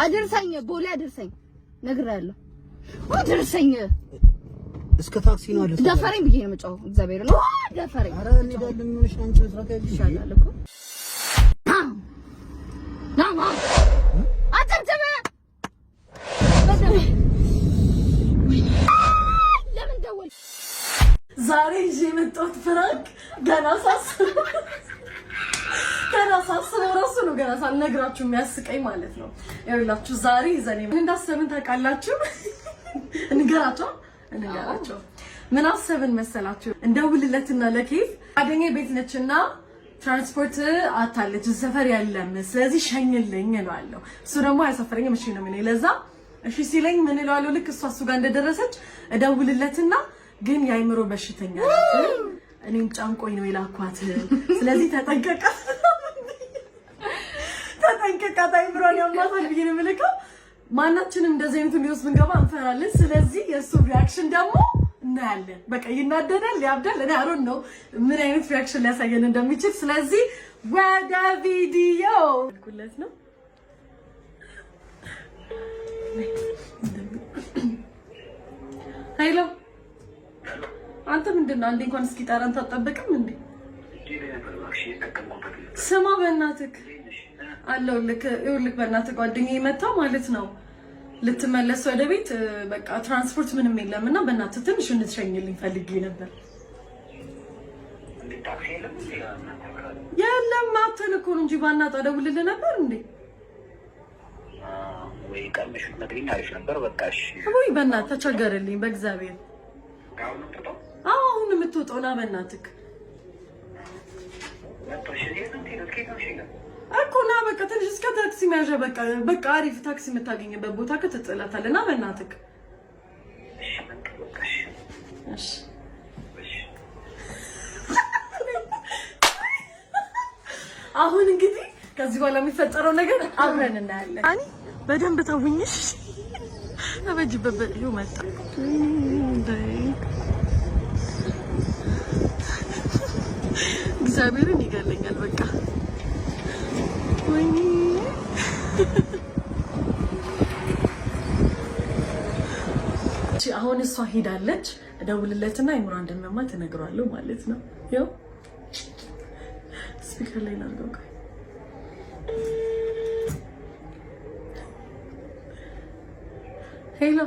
አድርሰኝ ቦሌ አድርሰኝ ነግሬያለሁ አድርሰኝ እስከ ታክሲ ነው አለ ደፈረኝ ብዬ ነው የምጫወው እግዚአብሔር ነው ደፈረኝ አረ እንሄዳለን ምንሽ አንቺ መስራት ይሻላል እኮ ናማ አጥብጥበ ለምን ደወል ዛሬ ይዤ የመጣሁት ፍራንክ ገና ሳስበው ራሱ ነው ገና ሳልነግራችሁ የሚያስቀኝ ማለት ነው። ይኸውላችሁ ዛሬ ይዘኔ ምን እንዳሰብን ታውቃላችሁ? እንገራቸው ምን አሰብን መሰላችሁ? እንደውልለትና ለኬፍ ጓደኛዬ ቤት ነችና ትራንስፖርት አታለች ሰፈር ያለም ስለዚህ ሸኝልኝ እላለሁ። እሱ ደግሞ አያሳፈረኝም እሺ ነው የሚለኝ። ለዛ እሺ ሲለኝ ምን እላለሁ? ልክ እሱ ጋር እንደደረሰች እደውልለትና ግን የአይምሮ በሽተኛ ናት እኔም ጫንቆኝ ነው የላኳት ስለዚህ ተጠንቀቃት አይምሮን ያማታል ብዬ ነው የምልከው። ማናችንም እንደዚህ አይነቱን ሊወስ ብንገባ እንፈራለን። ስለዚህ የእሱ ሪአክሽን ደግሞ እናያለን። በቃ ይናደዳል ያብዳል እኔ አሮን ነው ምን አይነት ሪአክሽን ሊያሳየን እንደሚችል። ስለዚህ ወደ ቪዲዮ ልኩለት ነው። ሄሎ አንተ ምንድነው አንዴ እንኳን እስኪ ጠራን ታጠበቅም እንዴ? ስማ በእናትህ አለውልክ ይኸውልህ በእናትህ ጓደኛዬ መጣ ማለት ነው ልትመለስ ወደ ቤት በቃ ትራንስፖርት ምንም የለምና በእናትህ ትንሽ እንድትሸኝልኝ ፈልጌ ነበር። የለም አተን እኮ ነው እንጂ ባናጣ ደውልልህ ነበር እንዴ? ወይ ቀምሽ ነግሪኝ አሪፍ ነበር። በቃ እሺ ወይ በእናትህ ተቸገረልኝ በእግዚአብሔር። አሁን የምትወጣው ና በእናትህ እኮ ና በቃ ትንሽ እስከ ታክሲ መያዣ በቃ አሪፍ ታክሲ የምታገኝበት ቦታ ከተጥላታለህ ና በእናትህ። እሺ አሁን እንግዲህ ከዚህ በኋላ የሚፈጠረው ነገር አብረን እናያለን። አኒ በደንብ ተውኝሽ አበጅበበ ይው መጣ እግዚአብሔርን ይገለኛል በቃ ወይኔ አሁን እሷ ሄዳለች። እደውልለትና አይምሮ እንደሚያማት እነግረዋለሁ ማለት ነው። ያው ስፒከር ላይ ነው። ሄሎ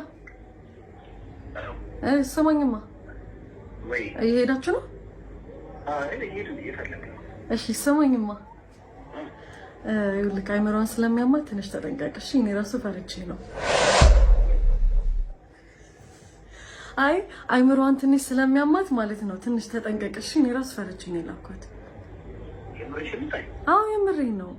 ሰማኝማ ወይ እየሄዳችሁ ነው? እሺ ሰማኝማ ይኸውልህ አይምሮዋን ስለሚያማት ትንሽ ተጠንቀቅ እሺ። እኔ ራሱ ፈርቼ ነው። አይ አይምሮዋን ትንሽ ስለሚያማት ማለት ነው ትንሽ ተጠንቀቅ እሺ። እኔ ራሱ ፈርቼ ነው የላኳት። አዎ የምሬን ነው።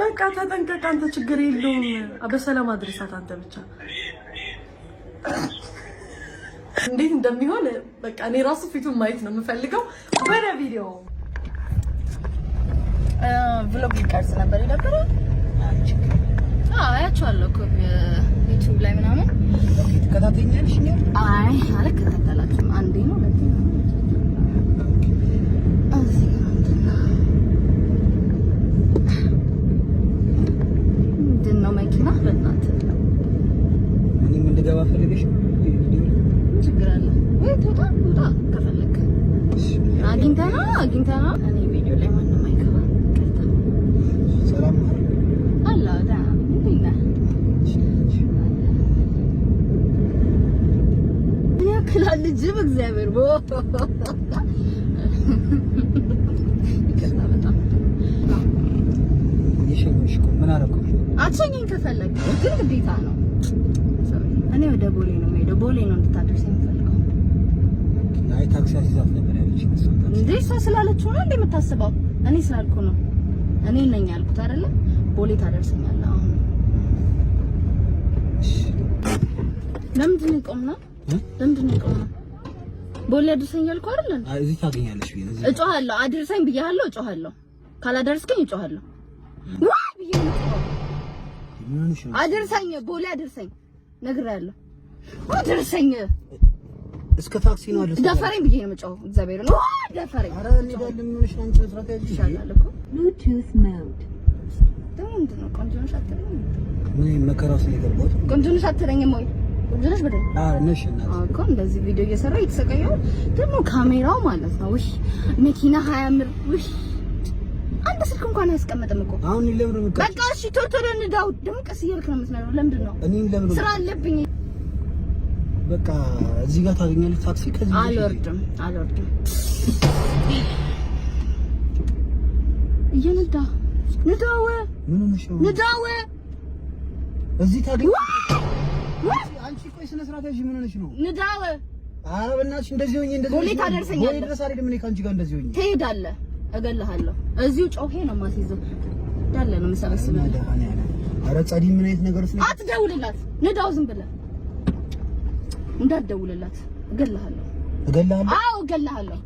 በቃ ተጠንቀቅ አንተ ችግር የለውም። በሰላም አድርሳት አንተ ብቻ። እንዴት እንደሚሆን በቃ እኔ ራሱ ፊቱን ማየት ነው የምፈልገው። ወደ ቪዲዮ ቭሎግ ይቀርጽ ነበር የነበረ አያቸዋለሁ እኮ ዩቲዩብ ላይ ምናምን። ኦኬ ተከታተኛለሽ? አይ አልከታተላችሁም። አንዴ ነው ለዚህ ነው ምንድነው መኪና በእናትህ እኔም እንድገባ ፈልገሽ ችግር አለ ወይ? ተውጣ ከፈለክ አግኝተና እኔ ቪዲዮ ላይ ማንም አይገባ። ሰላም አላ ዳ እንዴና ያ ክላል ጅብ እግዚአብሔር ቦ ይሽምሽኩ ምን አረኩ? አትሸኘኝ ከፈለክ ግን ግዴታ ነው። እኔ ወደ ቦሌ ነው የምሄደው። ቦሌ ነው እንድታደርሰኝ የምፈልገው። አይ ታክሲ አስይዛት ነበር ያለች እንዴ? እሷ ስላለችው ነው እንዴ የምታስበው? እኔ ስላልኩ ነው። እኔ ነኝ ያልኩት አይደለ? ቦሌ ታደርሰኛለህ። አሁን ለምንድን ነው የቆምነው? ቦሌ አድርሰኝ ያልኩህ አይደለ? አይ እዚህ ታገኛለሽ ብዬ ነው። እጮሃለሁ። አድርሰኝ ብያለሁ። እጮሃለሁ። ካላደርስከኝ እጮሃለሁ። ዋይ ብዬ ነው። አድርሰኝ ቦሌ አድርሰኝ ነግሬያለሁ። አድርሰኝ እስከ ታክሲ ነው አለ ደፈረኝ ብዬ ነው የምጫወው። እግዚአብሔር ነው ደፈረኝ። አረ እንሄዳለን ምንሽ አንቺ መስራት ይሻላል እኮ Bluetooth mode ምንድን ነው ቆንጆ ነሽ አትለኝም? ምን መከራው ስለገባሁት ቆንጆ ነሽ አትለኝም ወይ? ቆንጆ ነሽ በደንብ ነሽ እናት እኮ እንደዚህ ቪዲዮ እየሰራ እየተሰቀየው ደግሞ ካሜራው ማለት ነው። ውይ መኪና 20 ውይ አንድ ስልክ እንኳን አያስቀምጥም እኮ። አሁን ለምን ነው በቃ እሺ ቶሎ እንዳው ደግሞ ቀስ እያልክ ነው የምትነግረው። ለምንድን ነው እኔ ለምን ስራ አለብኝ። በቃ እዚህ ጋር ታገኛለች ታክሲ። ከዚህ አልወርድም እየነዳ ንዳው ምን ሆነሽ ነው? ንዳው እዚህ ታገኝ አንቺ ቆይ ስነ ስርዓት ያዥ። ምን ሆነሽ ነው? ንዳው ኧረ በእናትሽ እንደዚህ ሆኜ እንደዚህ ቦሌ ታደርሰኛለህ። ቦሌ ድረስ አይደለም እኔ ካንቺ ጋር እንደዚህ ሆኜ ትሄዳለህ። እገልሃለሁ። እዚሁ ጮሄ ነው የማስይዘው እንዳለ ነው የምሰበስብልህ። ኧረ ጸዲ ምን አይነት ነገር ነው? አትደውልላት። ንዳው ዝም ብለህ እንዳትደውልላት። እገልሃለሁ። አዎ እገልሃለሁ።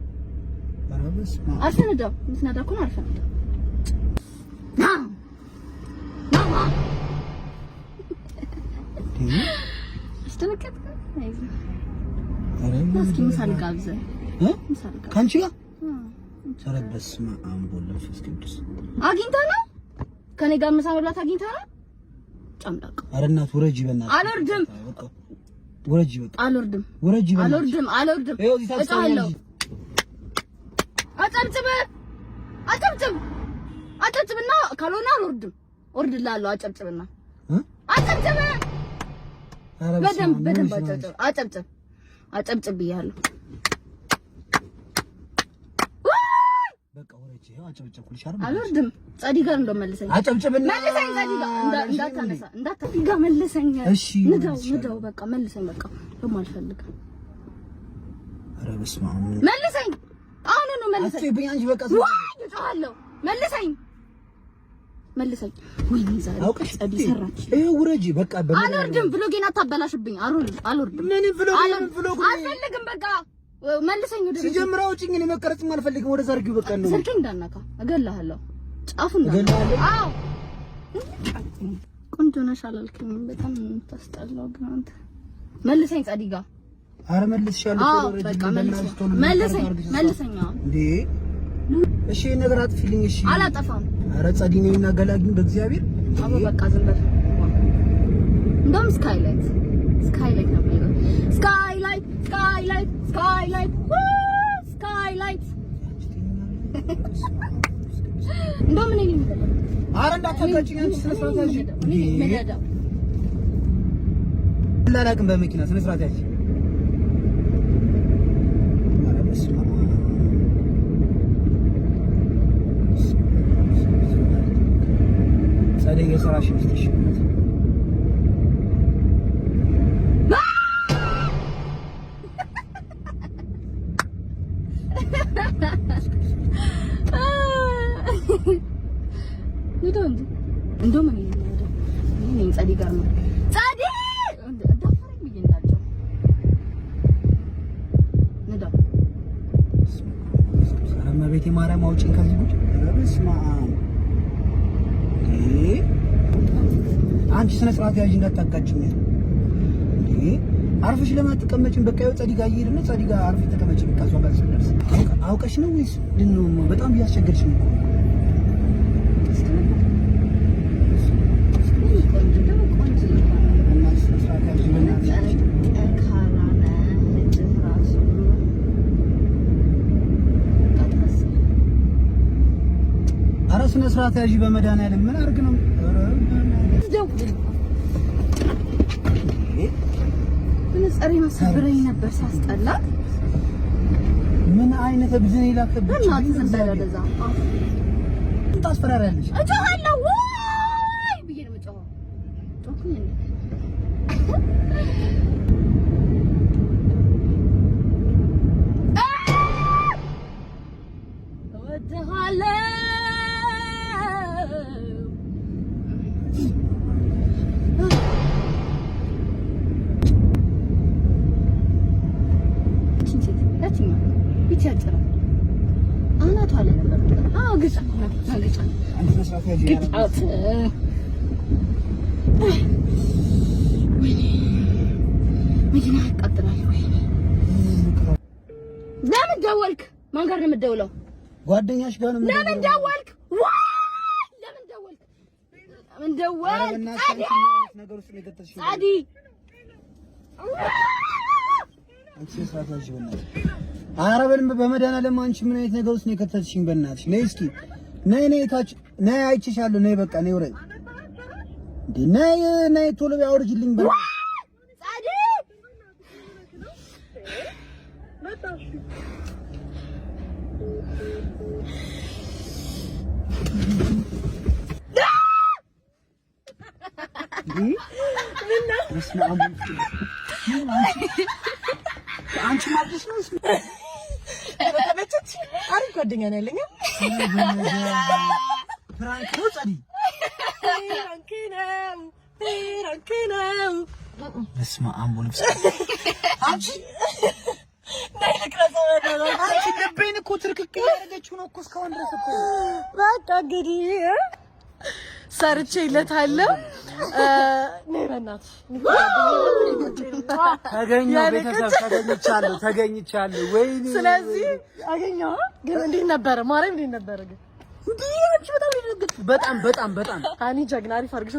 ኧረ በስመ አብ አልፈህ ንዳው። የምትነዳ እኮ ነው። አልፈህ ንዳው። እስኪ ምሳ ልጋብዝህ። ከአንቺ ጋር ኧረ በስመ አብ ወወልድ ቅዱስ አግኝተህ ነው ከእኔ ጋር ምሳ መብላት አግኝተህ ነው? ጨምዳቅ። ኧረ እናት ውረጂ በእናትህ። አልወርድም። ውረጂ በቃ አልወርድም። ውረጂ በእናትህ። አልወርድም። ይኸው እዚህ ታስታውቂያለሽ። አጨብጭብና ካልሆነ አልወርድም። ወርድላለሁ። አጨብጭብና አጨብጭብ። በደንብ አጨብጭብ ብያለሁ። በቃ ወረጂ። ይኸው አጨብጭብኩልሽ አይደል? አልወርድም። ጸዲ ጋር እንደመለሰኝ አጨብጭብና መልሰኝ። ጸዲ ጋር እንዳታነሳ ጋር መልሰኝ። እሺ ንዳው በቃ መልሰኝ። በቃ ደግሞ አልፈልግም። ኧረ በስመ አብ መልሰኝ። አሁን ነው መልሰኝ። አትይብኝ አንቺ በቃ እጮሃለሁ። መልሰኝ። ወይኔ ዛሬ ጸዲ ሰራች። ይኸው ውረጂ በቃ። አልወርድም። ብሎጌን አታበላሽብኝ። አልወርድም። ምን ብሎግ አልፈልግም። በቃ መልሰኝ። ወደ ሲጀምር አውጪኝ። እኔ መቀረጽም አልፈልግም። ወደ ዘርጊው በቃ ነው። ስልኬን እንዳነካ እገልሃለሁ። ጫፉን እገልሃለሁ። አዎ ቆንጆ ነሽ አላልከኝም? በጣም የምታስጠላው ግን አንተ። መልሰኝ ጸዲ ጋር። ኧረ መልስሻለሁ። አዎ በቃ መልሰኝ። እንዴ እሺ ነገር አጥፊልኝ። እሺ አላጠፋም። ኧረ ጸዲ ነኝና ገላግኝ በእግዚአብሔር። አቦ በቃ ዝም በል። እንደውም ስካይላይት ነው የሚለው። ስካይላይት እንደውም እኔ ነኝ። ኧረ እንዳታጋጭኝ አንቺ። ስነ ስርዓት ያዥ። አላውቅም በመኪና ስነ ስርዓት ያዥ። ኧረ በስመ አብ ጸደይ የሰራሽ ልጅሽ እንደውም እኔ ጸዲ ጋር ነው። ጸዲ እንዳፈረኝ ብዬ እንዳቸው ንዳው። ኧረ እመቤቴ ማርያም አውጪኝ ከዚህ ጉድ። ኧረ በስመ አብ አንቺ ስነ ስርዓት ያዥ እንዳታጋጭኝ። እንዴ አርፈሽ ለምን አትቀመጪም? በቃ ይኸው ጸዲ ጋር እየሄድን ነው። ጸዲ ጋር አርፈሽ ተቀመጪ። በቃ እሷ ጋር ስደርስ አውቀሽ ነው ወይስ ምንድን ነው? በጣም እያስቸገርሽ ነው። ኧረ ስነ ስርዓት ያዥ በመድኃኒዓለም። ምን አድርግ ነው? ጸሪ መሰብረኝ ነበር ሲያስጠላ። ምን አይነት ብዝን ይላከብሽ? እናት ዘንበለዛ ታስፈራሪያለሽ። እጮሃለሁ ወይ ብዬ ነው የምጮኸው። ጮኩኝ እንዴ? እወድሃለሁ አናቷ ላይ ነበር። አዎ ግጫ አንተ መስራት ያጂ ግጫት። መኪና ያቃጥላል። ለምን ደወልክ? ማን ጋር ነው የምትደውለው? ጓደኛሽ ጋር ነው። ለምን ደወልክ? ለምን ደወልክ? ደወል ነገር ውስጥ ለገተሽ ጻዲ አንቺ ሰራታሽ በእናትሽ ኧረ በመድኃኒዓለም አንቺ ምን አይነት ነገር ውስጥ ነው የከተትሽኝ? በእናትሽ ነይ እስኪ ነይ ታች ነይ አይችሻለሁ። ነይ በቃ ነይ ወሬ እንዴ ነይ ቶሎ ያወርጅልኝ በእናትሽ ጻዲ አንቺ ማጥሽ ነው በተመቸች አሪፍ ጓደኛ ነው ያለኝ። ፍራንክ ነው ጻዲ ፍራንክ ነው። በስመ አብ ወልድ አንቺ አንቺ ልቤን እኮ ትርክክ ያደረገችው ነው እኮ እስካሁን ድረስ እኮ በቃ እንግዲህ ሰርቼለታለሁ። ነይ በእናትሽ ተገኘሁ፣ ቤተሰብ ተገኝቻለሁ። ወይኔ ስለዚህ አገኘሁ። ግን እንዴት ነበረ ማርያም? እንዴት ነበረ ግን? እንዴ በጣም ይደግጥ በጣም አኒ ጀግና አሪፍ አድርገሽ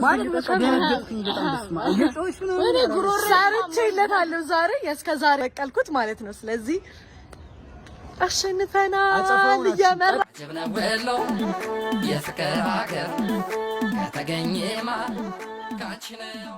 ደነገጥኩኝ። በጣም ደስማ እየጮሽ ነው። እኔ ጉሮሮ ሰርቼለታለሁ ዛሬ እስከ ዛሬ በቀልኩት ማለት ነው። ስለዚህ አሸንፈናል። እየመራ ጀብና ወሎ የፍቅር ሀገር ከተገኘማ ካንቺ ነው